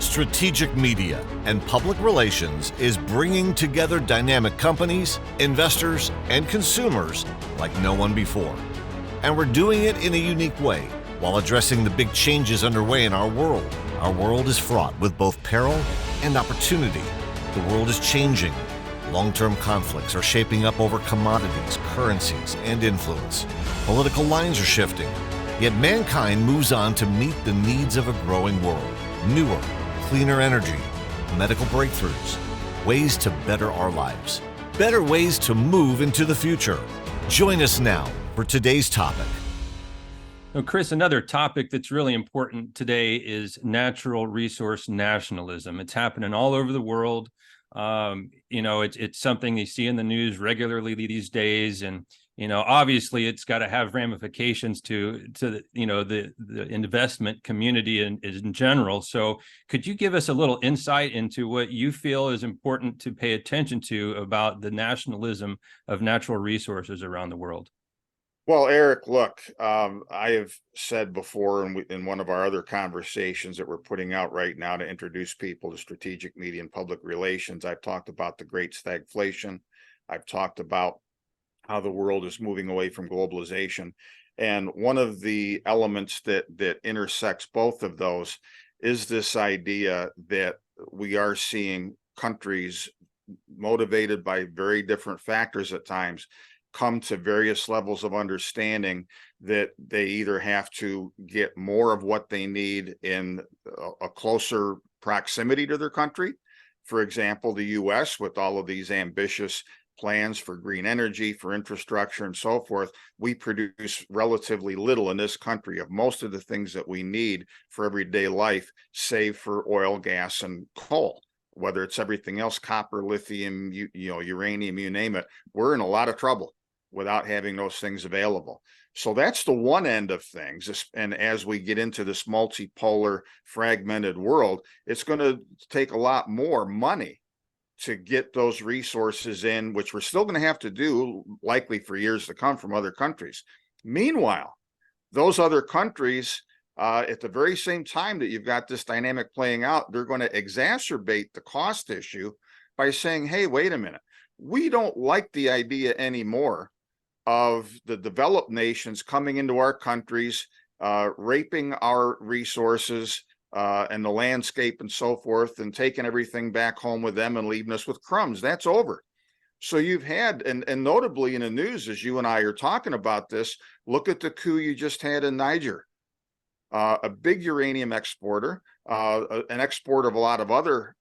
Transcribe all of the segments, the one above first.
Strategic media and public relations is bringing together dynamic companies, investors, and consumers like no one before. And we're doing it in a unique way while addressing the big changes underway in our world. Our world is fraught with both peril and opportunity. The world is changing. Long-term conflicts are shaping up over commodities, currencies, and influence. Political lines are shifting. Yet mankind moves on to meet the needs of a growing world. Newer, cleaner energy, medical breakthroughs, ways to better our lives, better ways to move into the future. Join us now for today's topic. Now, Chris, another topic that's really important today is natural resource nationalism. It's happening all over the world. It's something you see in the news regularly these days, and obviously it's got to have ramifications to the investment community in general. So could you give us a little insight into what you feel is important to pay attention to about the nationalism of natural resources around the world? Well, Eric, look, I have said before in one of our other conversations that we're putting out right now to introduce people to strategic media and public relations, I've talked about the great stagflation. I've talked about how the world is moving away from globalization. And one of the elements that intersects both of those is this idea that we are seeing countries motivated by very different factors at times come to various levels of understanding that they either have to get more of what they need in a closer proximity to their country. For example, the US, with all of these ambitious plans for green energy, for infrastructure, and so forth, we produce relatively little in this country of most of the things that we need for everyday life, save for oil, gas, and coal. Whether it's everything else, copper, lithium, uranium, you name it, we're in a lot of trouble without having those things available. So that's the one end of things. And as we get into this multipolar, fragmented world, it's going to take a lot more money to get those resources in, which we're still going to have to do likely for years to come from other countries. Meanwhile, those other countries, at the very same time that you've got this dynamic playing out, they're going to exacerbate the cost issue by saying, hey, wait a minute, we don't like the idea anymore of the developed nations coming into our countries, raping our resources and the landscape and so forth, and taking everything back home with them and leaving us with crumbs. That's over. So you've had, and notably in the news, as you and I are talking about this, look at the coup you just had in Niger. A big uranium exporter, an exporter of a lot of other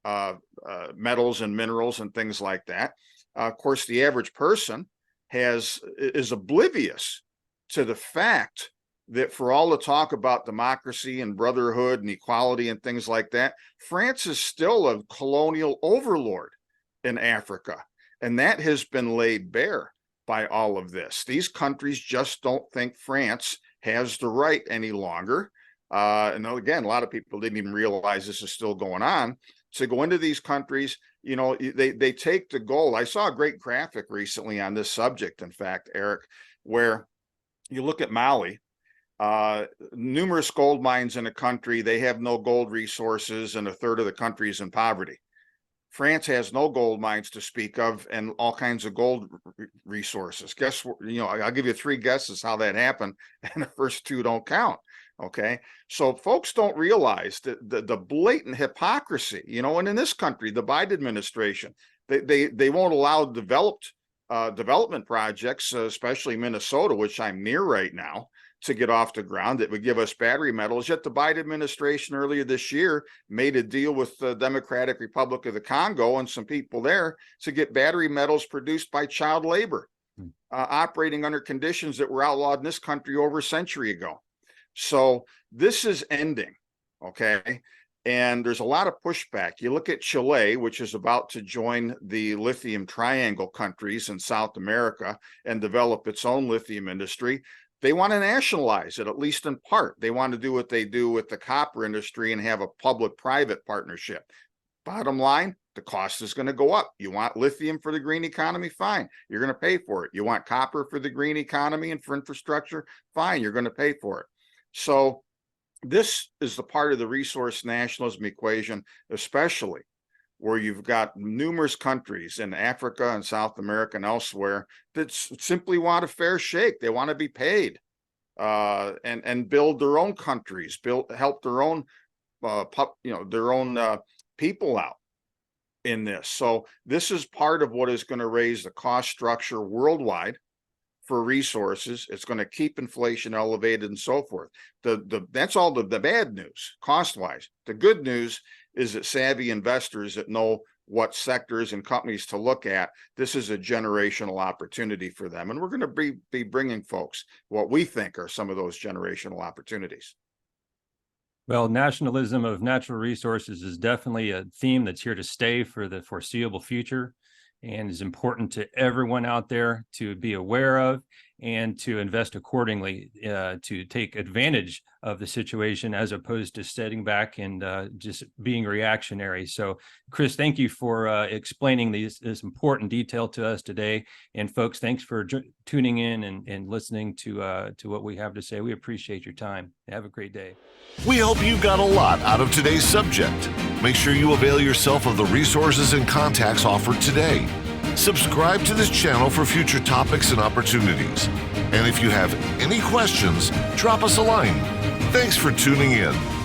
metals and minerals and things like that. Of course, the average person is oblivious to the fact that for all the talk about democracy and brotherhood and equality and things like that, France is still a colonial overlord in Africa. And that has been laid bare by all of this. These countries just don't think France has the right any longer. And again, a lot of people didn't even realize this is still going on. To go into these countries, they take the gold. I saw a great graphic recently on this subject, in fact, Eric, where you look at Mali, numerous gold mines in a country, they have no gold resources, and a third of the country is in poverty. France has no gold mines to speak of and all kinds of gold resources. Guess what? I'll give you three guesses how that happened, and the first two don't count. Okay, so folks don't realize that the blatant hypocrisy, and in this country, the Biden administration, they won't allow development projects, especially Minnesota, which I'm near right now, to get off the ground that would give us battery metals. Yet the Biden administration earlier this year made a deal with the Democratic Republic of the Congo and some people there to get battery metals produced by child labor, operating under conditions that were outlawed in this country over a century ago. So this is ending, okay? And there's a lot of pushback. You look at Chile, which is about to join the lithium triangle countries in South America and develop its own lithium industry. They want to nationalize it, at least in part. They want to do what they do with the copper industry and have a public-private partnership. Bottom line, the cost is going to go up. You want lithium for the green economy? Fine. You're going to pay for it. You want copper for the green economy and for infrastructure? Fine. You're going to pay for it. So this is the part of the resource nationalism equation, especially where you've got numerous countries in Africa and South America and elsewhere that simply want a fair shake. They want to be paid and build their own countries, help their own people out in this. So this is part of what is going to raise the cost structure worldwide for resources. It's going to keep inflation elevated and so forth. That's all the bad news cost wise. The good news is that savvy investors that know what sectors and companies to look at, this is a generational opportunity for them. And we're going to be bringing folks what we think are some of those generational opportunities. Well, nationalism of natural resources is definitely a theme that's here to stay for the foreseeable future, and is important to everyone out there to be aware of and to invest accordingly to take advantage of the situation, as opposed to sitting back and just being reactionary. So, Chris, thank you for explaining this important detail to us today. And folks, thanks for tuning in and listening to what we have to say. We appreciate your time. Have a great day. We hope you got a lot out of today's subject. Make sure you avail yourself of the resources and contacts offered today. Subscribe to this channel for future topics and opportunities. And if you have any questions, drop us a line. Thanks for tuning in.